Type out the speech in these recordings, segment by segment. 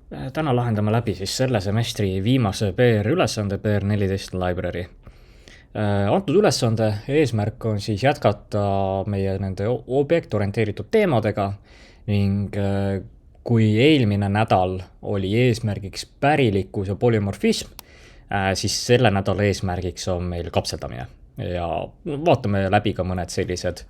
Täna lahendame läbi siis selle semestri viimase PR-ülesande PR14 library. Antud ülesande eesmärk on siis jätkata meie nende objektorienteeritud teemadega ning kui eelmine nädal oli eesmärgiks pärilikkus ja polümorfism, siis selle nädala eesmärgiks on meil kapseldamine ja vaatame läbi ka mõned sellised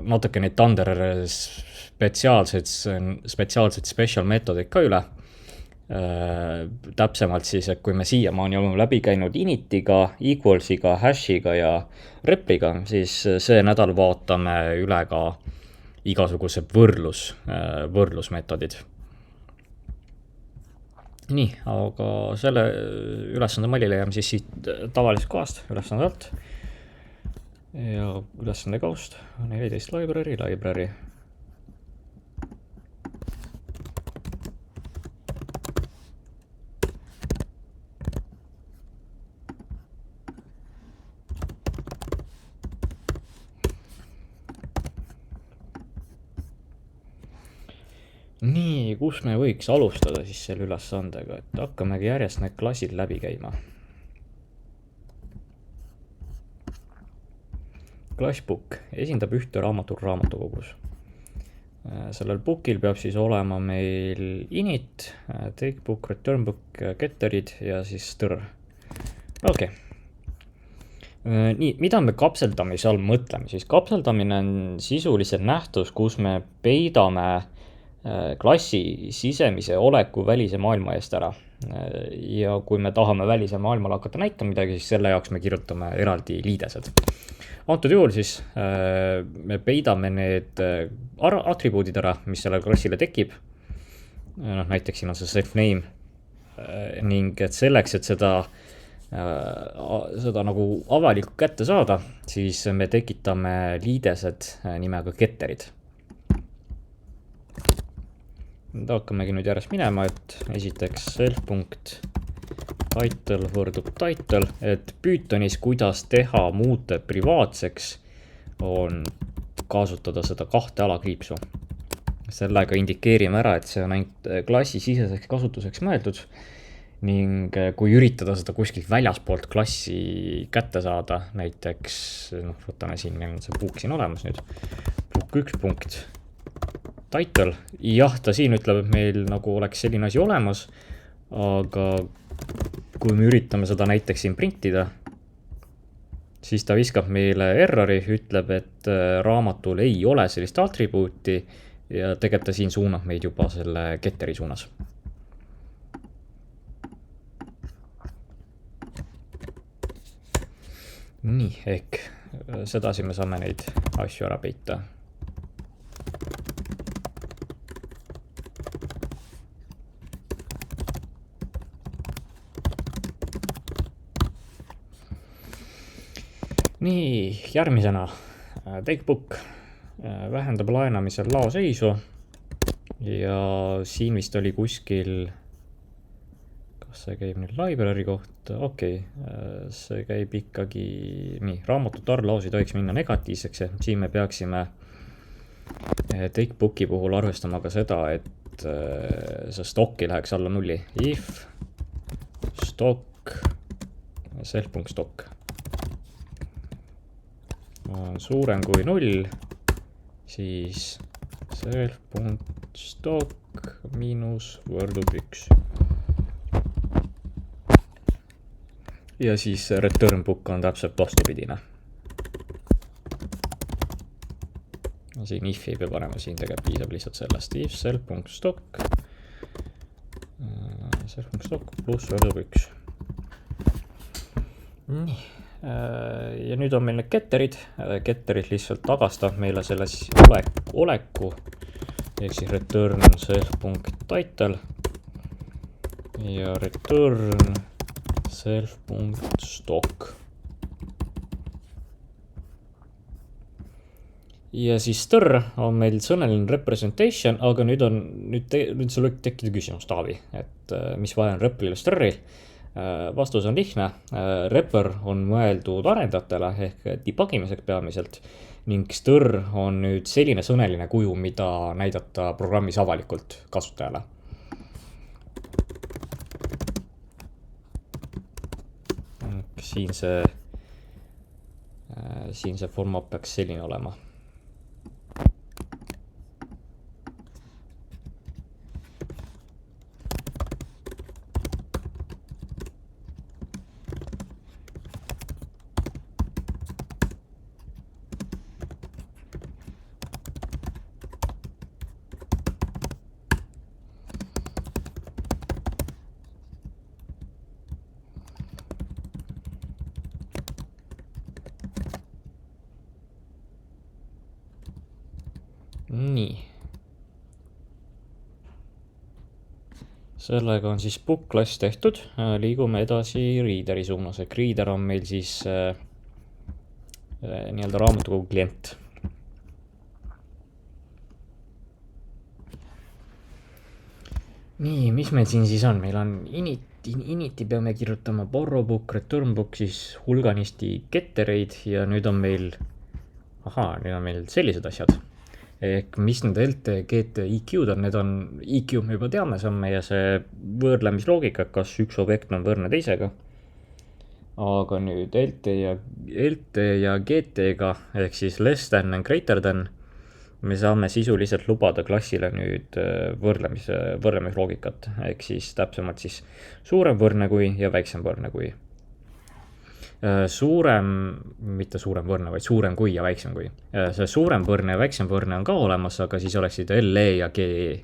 natuke neid Thunder spetsiaalseid special meetodeid ka üle. Täpsemalt siis, et kui me siiamaani oleme läbi käinud initiga, equalsiga, hashiga ja repliga, siis see nädal vaatame üle ka igasugused võrdlusmeetodid. Nii, aga selle ülesande malli leiame siis siit tavalisest kohast ülesande alt. Ja ülesande kaust 14 library. Nii, kus me võiks alustada siis selle ülesandega, et hakkamegi järjest need klassid läbi käima. Classbook esindab ühte raamatut raamatukogus. Sellel bookil peab siis olema meil init, takebook, returnbook, getterid ja siis str. Okei. Nii, mida me kapseldamise all mõtleme? Siis kapseldamine on sisuliselt nähtus, kus me peidame klassi sisemise oleku välise maailma eest ära. Ja kui me tahame välise maailmale hakata näitama midagi, siis selle jaoks me kirjutame eraldi liidesed. Antud juhul siis me peidame need atribuudid ära, mis sellele klassile tekib. Näiteks siin on see self-name ning et selleks, et seda nagu avalikult kätte saada, siis me tekitame liidesed nimega getterid. Hakkamegi nüüd järjest minema, et esiteks self.title võrdub title, et Pythonis, kuidas teha muute privaatseks, on kasutada seda kahte alakriipsu. Sellega indikeerime ära, et see on ainult klassi siseseks kasutuseks mõeldud ning kui üritada seda kuskilt väljaspoolt klassi kätte saada, näiteks võtame siin, meil on see book siin olemas nüüd, book 1 punkt title, jah, ta siin ütleb, et meil nagu oleks selline asi olemas, aga kui me üritame seda näiteks siin printida, siis ta viskab meile errori, ütleb, et raamatul ei ole sellist atribuuti ja tegelikult ta siin suunab meid juba selle getteri suunas. Nii, ehk sedasi me saame neid asju ära peita. Nii, järgmisena takebook vähendab laenamisel laoseisu ja siin vist oli kuskil, kas see käib nüüd library kohta, okei, see käib ikkagi, nii, raamatute arv laos ei tohiks minna negatiivseks ja siin me peaksime takebooki puhul arvestama ka seda, et see stocki läheks alla nulli. If stock self.stock on suurem kui 0, siis self.stock miinus võrdub 1. Ja siis return book on täpselt vastupidine. Siin if ei pea panema, siin tegelikult piisab lihtsalt sellest. If self.stock pluss võrdub 1. Nii. Ja nüüd on meil need getterid lihtsalt tagastab meile selles oleku ehk siis return self.title ja return self.stock ja siis str on meil sõnaline representation, aga nüüd sul võib tekkida küsimus, Taavi, et mis vaja on replile str'il. Vastus on lihtne, repper on mõeldud arendajatele ehk debugimiseks peamiselt ning str on nüüd selline sõneline kuju, mida näidata programmis avalikult kasutajale. siin see formaat peaks selline olema. Nii. Sellega on siis book klass tehtud, liigume edasi readeri suunas, ehk reader on meil siis nii-öelda raamatukogu klient. Nii, mis meil siin siis on? Meil on initi peame kirjutama borrow book, return book, siis hulganisti gettereid ja nüüd on meil sellised asjad. Ehk mis need LT, GT, IQ-d on, need on, IQ me juba teame, see on meie see võrdlemisloogika, kas üks objekt on võrdne teisega. Aga nüüd LT ja GT-ga, ehk siis less than and greater than, me saame sisuliselt lubada klassile nüüd võrdlemisloogikat, ehk siis täpsemalt siis suurem võrdne kui ja väiksem võrdne kui. Mitte suurem võrdne, vaid suurem kui ja väiksem kui. See suurem võrdne ja väiksem võrdne on ka olemas, aga siis oleksid LE ja GE.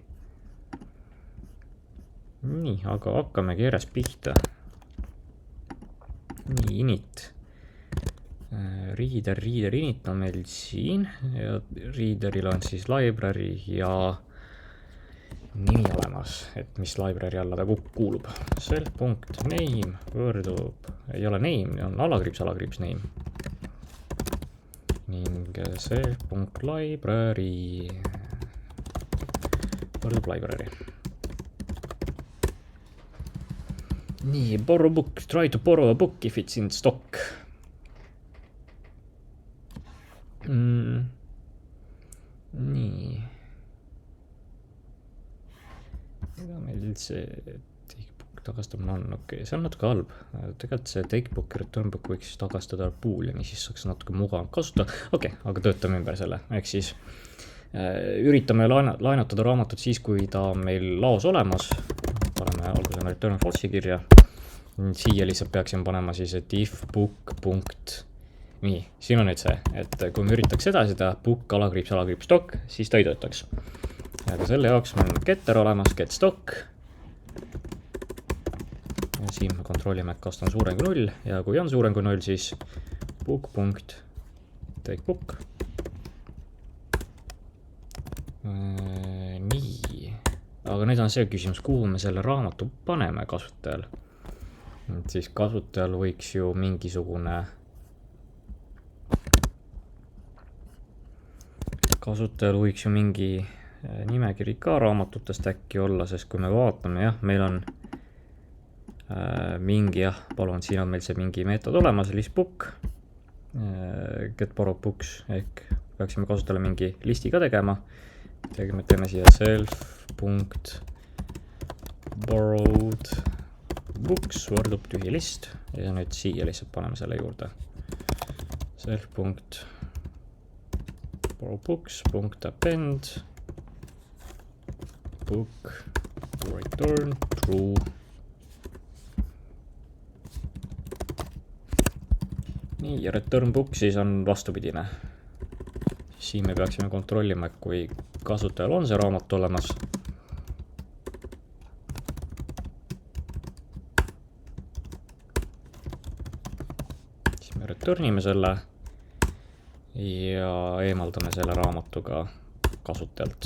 Nii, aga hakkamegi järjest pihta. Nii, init. Reader init on meil siin ja readeril on siis library ja nimi olemas, et mis library alla ta kuulub. Self.name võrdub, ei ole name, on alakriips name. Ning self.library võrdub library. Nii, borrow book, try to borrow a book if it's in stock. Nii. Ega meil see takebook tagastamine on okei, see on natuke halb. Tegelikult see takebook ja return book võiks tagastada booleani, siis saaks natuke mugav kasutada. Okei, aga töötame ümber selle. Ehk siis üritame laenutada raamatut siis, kui ta on meil laos olemas. Paneme algusena return false'i kirja. Siia lihtsalt peaksime panema siis, et if book punkt. Nii, siin on nüüd see, et kui me üritaks edasi teha book alakriips stock, siis ta ei töötaks. Aga selle jaoks meil on getter olemas, get stock. Ja siin me kontrollime, kas ta on suurem kui 0 ja kui on suurem kui 0, siis book.take book. Nii, aga nüüd on see küsimus, kuhu me selle raamatu paneme kasutajal. Siis kasutajal võiks ju mingisugune mingi nimekiri ka raamatutest äkki olla, sest kui me vaatame, jah, meil on siin on meil see mingi meetod olemas, listbook, get borrowed books, ehk peaksime kasutajale mingi listi ka tegema. Teeme siia self.borrowed books võrdub tühi list ja nüüd siia lihtsalt paneme selle juurde. Self.borrowed books.append book return true. Nii, ja return book siis on vastupidine. Siin me peaksime kontrollima, et kui kasutajal on see raamat olemas, siis me returnime selle ja eemaldame selle raamatuga kasutajalt.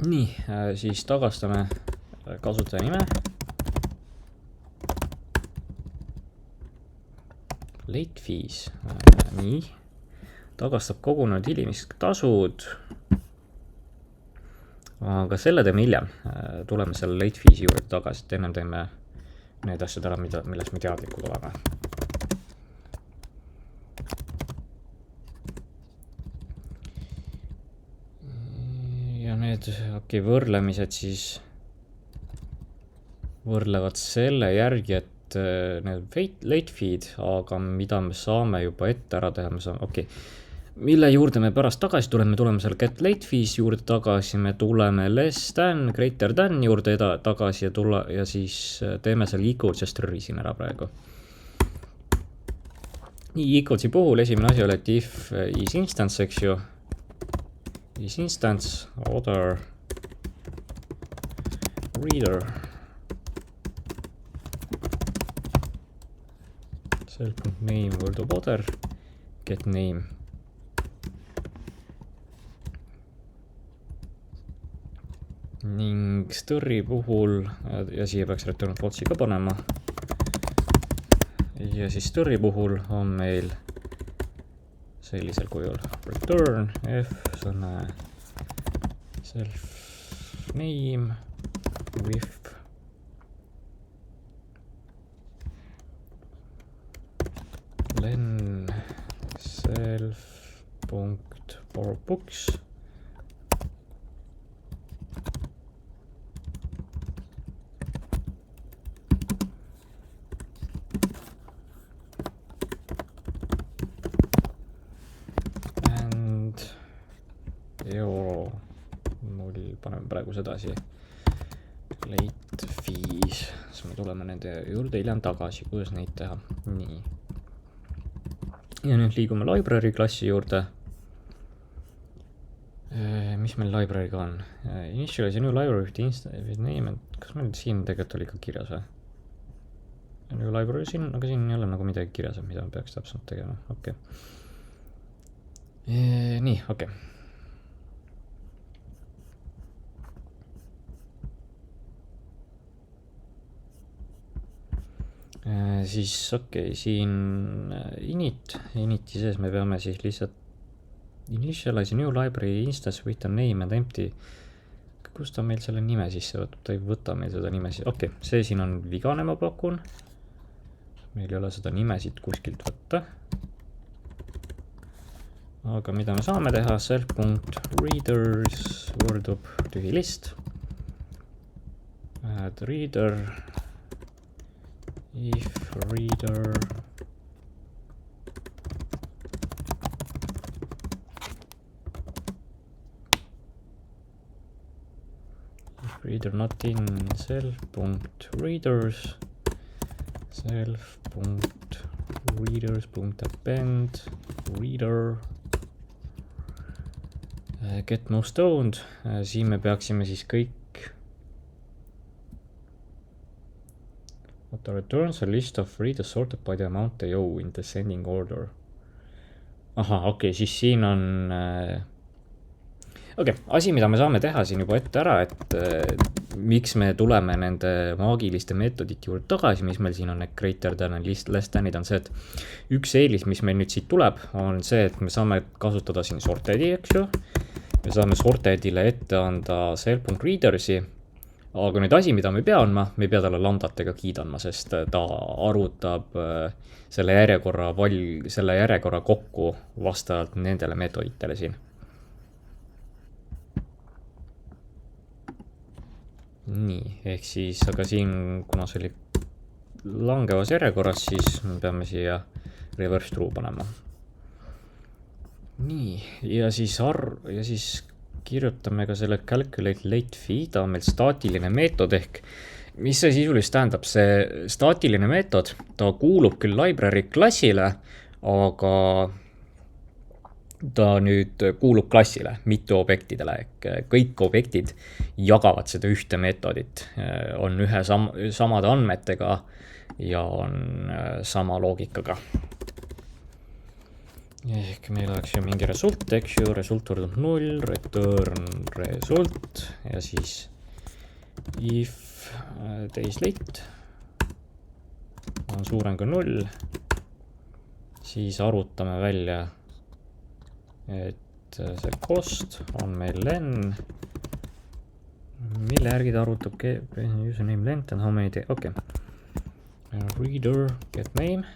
Nii, siis tagastame kasutaja nime. Late fees. Nii, tagastab kogunenud hilimistasud. Aga selle teeme hiljem. Tuleme selle late fees juurde tagasi, et ennem teeme need asjad ära, millest me teadlikud oleme. need võrlemised siis võrlevad selle järgi, et need late feed, aga mida me saame juba ette ära teha, me saame, mille juurde me pärast tagasi tuleme seal get late fees juurde tagasi, me tuleme less than, greater than juurde tagasi ja siis teeme seal equals ja stri siin ära praegu. Nii, equalsi puhul esimene asi oli, et if is instance, eks ju, is instance, other reader self.name võrdub other get name. Ning stri puhul, ja siia peaks return false'i ka panema, ja siis stri puhul on meil sellisel kujul return f sõna self name with len self.borrowBooks and euro 0, paneme praegu sedasi late fees, siis me tuleme nende juurde hiljem tagasi, kuidas neid teha. Nii. Ja nüüd liigume library klassi juurde. Mis meil library'ga on? Initialize a new library with name, kas meil siin tegelikult oli ka kirjas või? New library siin, aga siin ei ole nagu midagi kirjas, mida me peaks täpselt tegema. Nii, siis siin initi sees me peame siis lihtsalt initialize a new library instance with a name and empty. Kus ta meil selle nime sisse võtab? Ta ei võta meil seda nime sisse. See siin on vigane, ma pakun. Meil ei ole seda nime siit kuskilt võtta. Aga mida me saame teha? Self.readers võrdub tühi list. Add reader. If reader not in self.readers self.readers.append reader get most owned, siin me peaksime siis kõik What returns a list of readers sorted by the amount they owe in descending order. Siis siin on asi, mida me saame teha siin juba ette ära, et miks me tuleme nende maagiliste meetodite juurde tagasi, mis meil siin on greater than list less than'id, on see, et üks eelis, mis meil nüüd siit tuleb, on see, et me saame kasutada siin sorted'i, eks ju. Me saame sorted'ile ette anda self.readers'i, aga nüüd asi, mida me ei pea andma, me ei pea talle lambdatega key'd andma, sest ta arvutab selle järjekorra kokku vastavalt nendele meetoditele siin. Nii, ehk siis, aga siin, kuna see oli langevas järjekorras, siis me peame siia reverse true panema. Nii, ja siis kirjutame ka selle calculate late fee, ta on meil staatiline meetod ehk mis see sisuliselt tähendab, see staatiline meetod, ta kuulub küll library klassile, aga ta nüüd kuulub klassile, mitte objektidele, ehk kõik objektid jagavad seda ühte meetodit, on samade andmetega ja on sama loogikaga. Ehk meil oleks ju mingi result, eks ju, result võrdub 0, return result ja siis if days late on suurem kui 0, siis arvutame välja, et see cost on meil len, mille järgi ta arvutab username length and how many day, reader get name,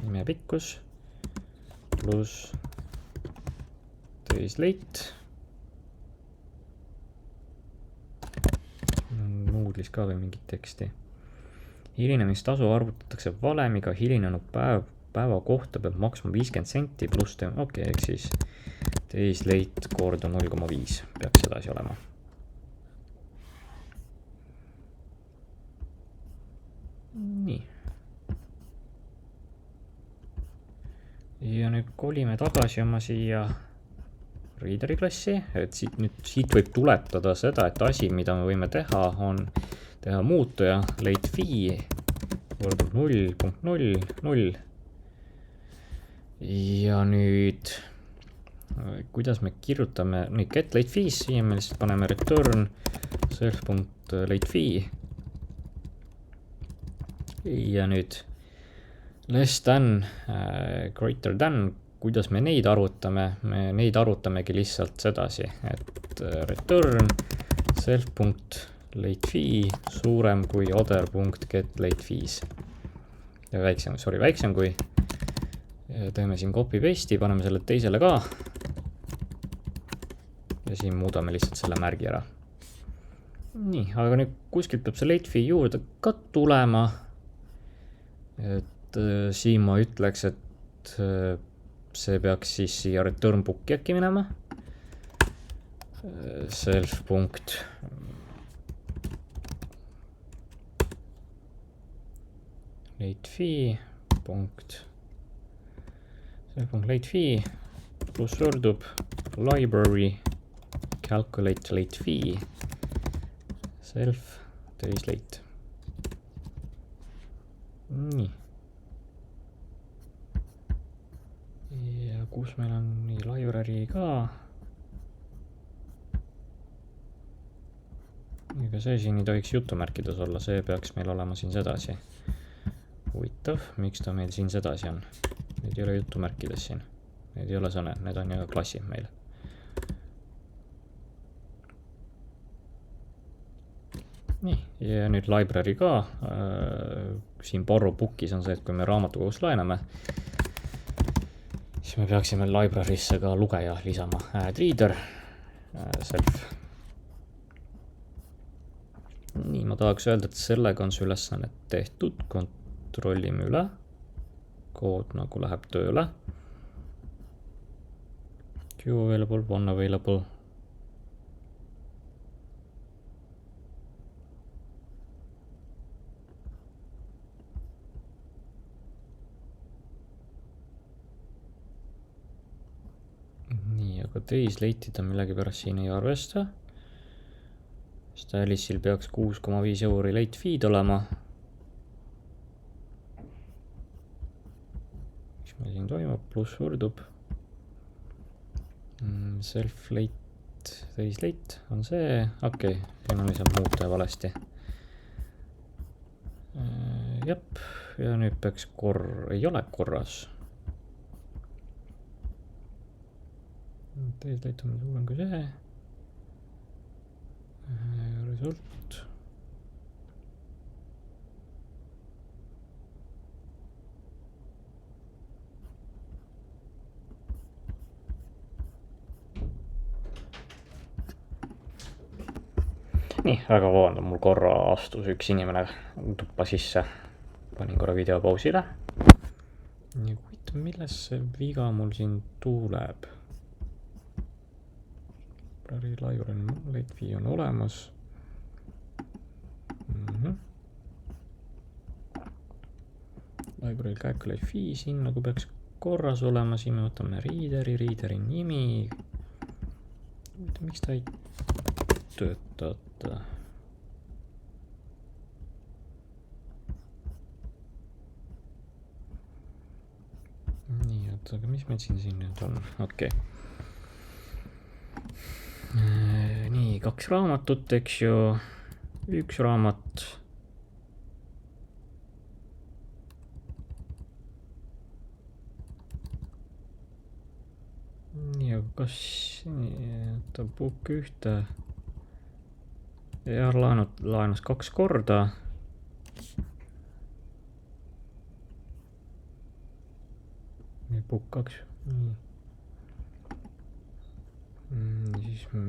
nime pikkus, pluss days late artiklis ka või mingit teksti. Hilinemistasu arvutatakse valemiga, hilinenud päeva kohta peab maksma 50 senti pluss okei, ehk siis days late korda 0,5 peaks edasi olema. Nii. Ja nüüd kolime tagasi oma siia readeri klassi, et siit võib tuletada seda, et asi, mida me võime teha, on teha muutuja late fee võrdub 0.00. Ja nüüd, kuidas me kirjutame, nüüd get late fees, siia me lihtsalt paneme return self.late fee. Ja nüüd less than, greater than, kuidas me neid arvutame, me neid arvutamegi lihtsalt sedasi, et return self.late fee suurem kui other.get late fees. Ja väiksem kui. Teeme siin copy paste'i, paneme selle teisele ka. Ja siin muudame lihtsalt selle märgi ära. Nii, aga nüüd kuskilt peab see late fee juurde ka tulema. Et siin ma ütleks, et see peaks siis siia return book'i äkki minema. Self. Late fee. Self.late fee pluss võrdub library calculate late fee self days late. Nii. Ja kus meil on nii library ka. Ega see siin ei tohiks jutumärkides olla, see peaks meil olema siin sedasi. Huvitav, miks ta meil siin sedasi on? Need ei ole jutumärkides siin. Need ei ole sõned, need on ju klassid meil. Nii, ja nüüd library ka. Siin borrow book'is on see, et kui me raamatukogus laename, siis me peaksime library'sse ka lugeja lisama. Add reader, self. Nii, ma tahaks öelda, et sellega on see ülesanne tehtud. Kontrollime üle. Kood nagu läheb tööle. Queue available, one available. Nii, aga days late'id on millegi pärast siin ei arvesta. Stylistil peaks 6,5 € late feed olema. Mis meil siin toimub? Pluss võrdub. Self late, days late on see. Okei, siin on lihtsalt muuta valesti. Jep, ja nüüd peaks ei ole korras. Days late on suurem kui see. Result. Nii, väga vabandan, mul korra astus üks inimene tuppa sisse. Panin korra video pausile. Ja huvitav, milles see viga mul siin tuleb? Library late fee on olemas. Library calculate fee siin nagu peaks korras olema. Siin me võtame readeri nimi. Miks ta ei tööta? Nii, aga mis meil siin nüüd on? Okei. Nii, 2 raamatut, eks ju, 1 raamat. Nii, aga kas ta book 1 ja laenas 2 korda. Nii, book 2. Siis me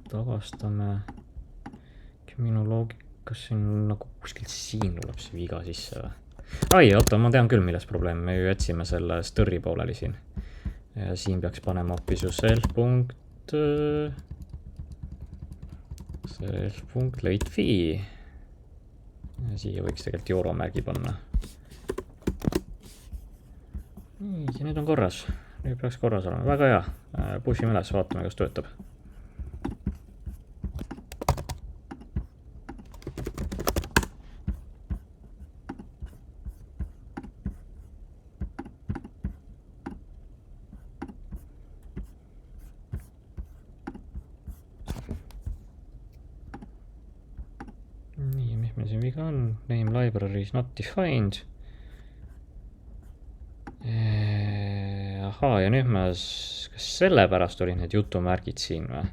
tavastame minu loogika kas siin nagu kuskilt siin tuleb see viga sisse või? Ai, oota, ma tean küll, milles probleem. Me ju jätsime selle stõrri pooleli siin. Ja siin peaks panema hoopis ju self.late fee. Ja siia võiks tegelikult euromärgi panna. Nii, ja nüüd on korras. Nüüd peaks korras olema. Väga hea. Pushime üles, vaatame, kas töötab. Nii, mis meil siin viga on? Name library is not defined. Ahaa, ja nüüd kas selle pärast oli need jutumärgid siin või?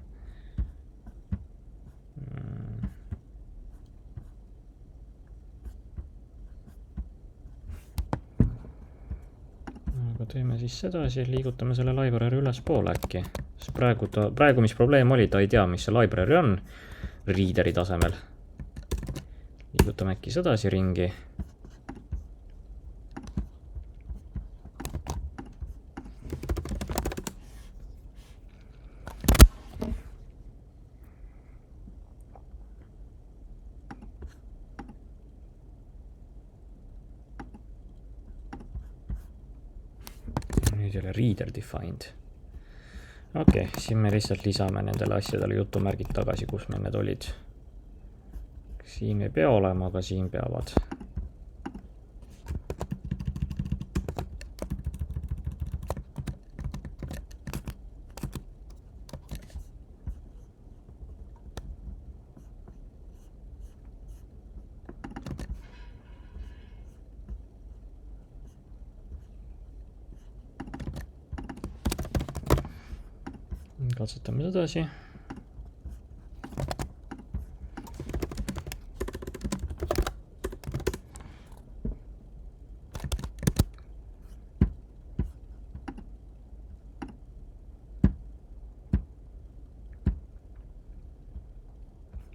Aga teeme siis sedasi, liigutame selle library üles poole äkki. Sest praegu mis probleem oli, ta ei tea, mis see library on readeri tasemel. Liigutame äkki sedasi ringi. Nüüd ei ole reader defined. Okei, siin me lihtsalt lisame nendele asjadele jutumärgid tagasi, kus meil need olid. Siin ei pea olema, aga siin peavad. Katsetame sedasi.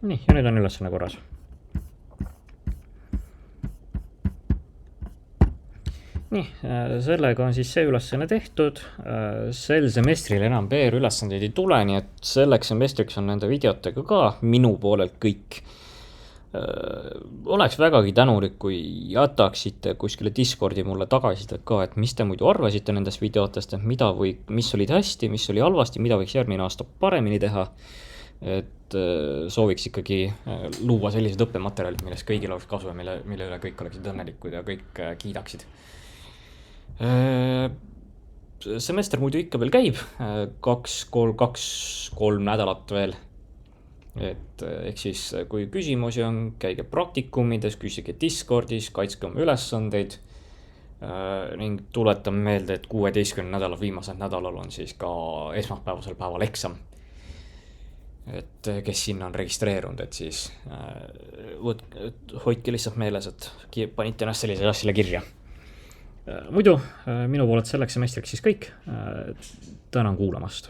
Nii, ja nüüd on ülesanne korras. Nii, sellega on siis see ülesanne tehtud. Sel semestril enam PR-ülesandeid ei tule, nii et selleks semestriks on nende videotega ka minu poolelt kõik. Oleks vägagi tänulik, kui jätaksite kuskile Discordi mulle tagasisidet ka, et mis te muidu arvasite nendest videotest, et mis olid hästi, mis oli halvasti, mida võiks järgmine aasta paremini teha. Et sooviks ikkagi luua sellised õppematerjalid, millest kõigil oleks kasu ja mille üle kõik oleksid õnnelikud ja kõik kiidaksid. Semester muidu ikka veel käib, 2-3 nädalat veel. Et ehk siis, kui küsimusi on, käige praktikumides, küsige Discordis, kaitske oma ülesandeid. Ning tuletan meelde, et 16 nädala viimasel nädalal on siis ka esmaspäevasel päeval eksam. Et kes sinna on registreerunud, et siis hoidke lihtsalt meeles, et panite ennast sellisele asjale kirja. Muidu minu poolelt selleks semestriks siis kõik. Tänan kuulamast.